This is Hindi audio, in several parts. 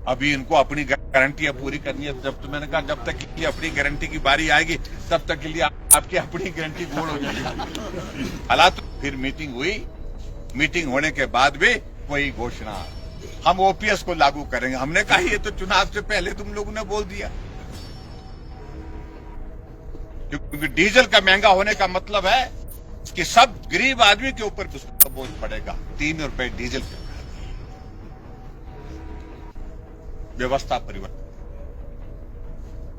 अभी इनको अपनी गारंटियां पूरी करनी है। जब तो मैंने कहा जब तक की अपनी गारंटी की बारी आएगी तब तक के लिए आपकी अपनी गारंटी गोल हो जाएगी। हालात फिर मीटिंग हुई, मीटिंग होने के बाद भी वही घोषणा, हम ओपीएस को लागू करेंगे। हमने कहा ये तो चुनाव से पहले तुम लोगों ने बोल दिया, क्योंकि डीजल का महंगा होने का मतलब है कि सब गरीब आदमी के ऊपर उसका बोझ पड़ेगा। 3 रुपए डीजल के व्यवस्था परिवर्तन।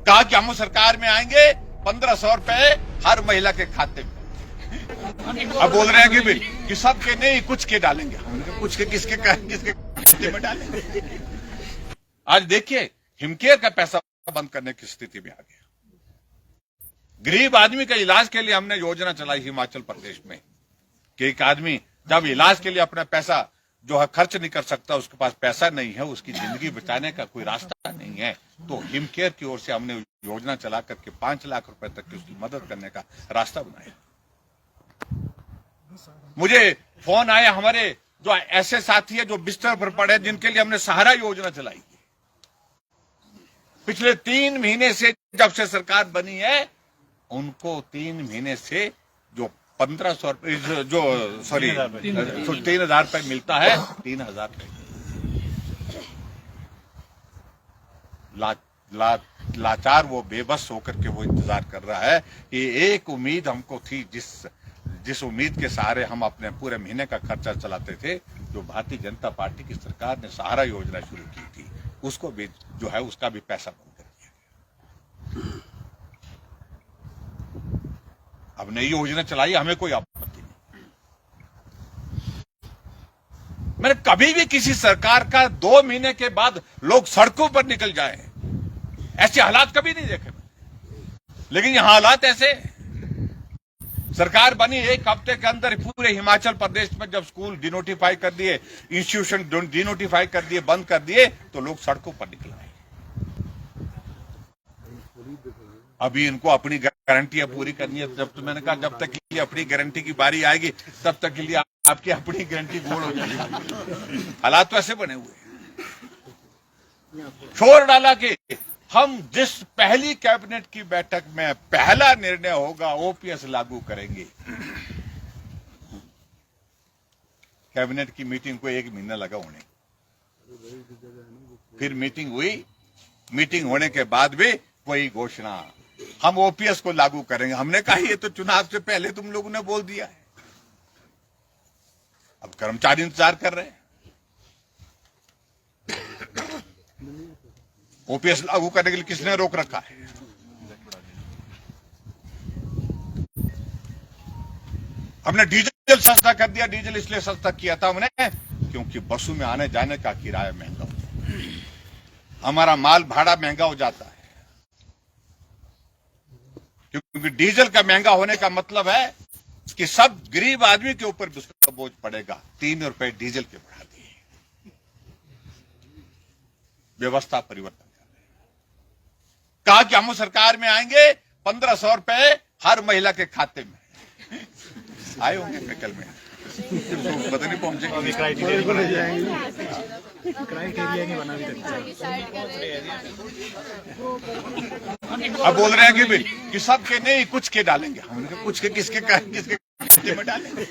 कहा कि हम सरकार में आएंगे 1500 रुपए हर महिला के खाते में। अब बोल रहे हैं कि सबके नहीं, कुछ के डालेंगे। हमने कुछ के किसके खाते में डालेंगे। आज देखिए हिमकेयर का पैसा बंद करने की स्थिति में आ गया। गरीब आदमी का इलाज के लिए हमने योजना चलाई हिमाचल प्रदेश में कि एक आदमी जब इलाज के लिए अपना पैसा जो है खर्च नहीं कर सकता, उसके पास पैसा नहीं है, उसकी जिंदगी बचाने का कोई रास्ता नहीं है, तो हिमकेयर की ओर से हमने योजना चला करके 5 लाख रुपए तक की उसकी मदद करने का रास्ता बनाया। मुझे फोन आया हमारे जो ऐसे साथी है जो बिस्तर पर पड़े, जिनके लिए हमने सहारा योजना चलाई। पिछले 3 महीने से जब से सरकार बनी है, उनको 3 महीने से जो 1500 रुपए जो 3000 रुपए मिलता है, 3000 रुपए लाचार वो बेबस होकर के वो इंतजार कर रहा है। कि एक उम्मीद हमको थी, जिस उम्मीद के सहारे हम अपने पूरे महीने का खर्चा चलाते थे, जो भारतीय जनता पार्टी की सरकार ने सहारा योजना शुरू की थी, उसको भी जो है उसका भी पैसा बंद कर दिया गया। अब नई योजना चलाई, हमें कोई आपत्ति नहीं। मैंने कभी भी किसी सरकार का 2 महीने के बाद लोग सड़कों पर निकल जाए, ऐसे हालात कभी नहीं देखे। लेकिन यहां हालात ऐसे, सरकार बनी 1 हफ्ते के अंदर पूरे हिमाचल प्रदेश में जब स्कूल डिनोटिफाई कर दिए, इंस्टीट्यूशन डिनोटिफाई कर दिए, बंद कर दिए, तो लोग सड़कों पर निकल आए। अभी इनको अपनी गारंटियां पूरी करनी है। जब तो मैंने कहा जब तक की अपनी गारंटी की बारी आएगी तब तक के लिए आपकी अपनी गारंटी गोल हो जाएगी। हालात तो ऐसे बने हुए हैं। शोर डाला कि हम जिस पहली कैबिनेट की बैठक में पहला निर्णय होगा ओपीएस लागू करेंगे। कैबिनेट की मीटिंग को 1 महीना लगा होने, फिर मीटिंग हुई, मीटिंग होने के बाद भी वही घोषणा, हम ओपीएस को लागू करेंगे। हमने कहा ये तो चुनाव से पहले तुम लोगों ने बोल दिया है। अब कर्मचारी इंतजार कर रहे हैं। ओपीएस लागू करने के लिए किसने रोक रखा है? हमने डीजल सस्ता कर दिया। डीजल इसलिए सस्ता किया था हमने क्योंकि बसों में आने जाने का किराया महंगा हो जाता है, हमारा माल भाड़ा महंगा हो जाता है। क्योंकि डीजल का महंगा होने का मतलब है कि सब गरीब आदमी के ऊपर उसका बोझ पड़ेगा। 3 रुपए डीजल के बढ़ा दिए, व्यवस्था परिवर्तन कर रहे हैं। कहा कि हम सरकार में आएंगे 1500 रुपए हर महिला के खाते में। आए होंगे निकल में, पता नहीं पहुंचेंगे। क्राइटेरिया नहीं बना अब बोल रहे हैं कि सबके नहीं, कुछ के डालेंगे। हमने कुछ के किसके खाते में डालेंगे।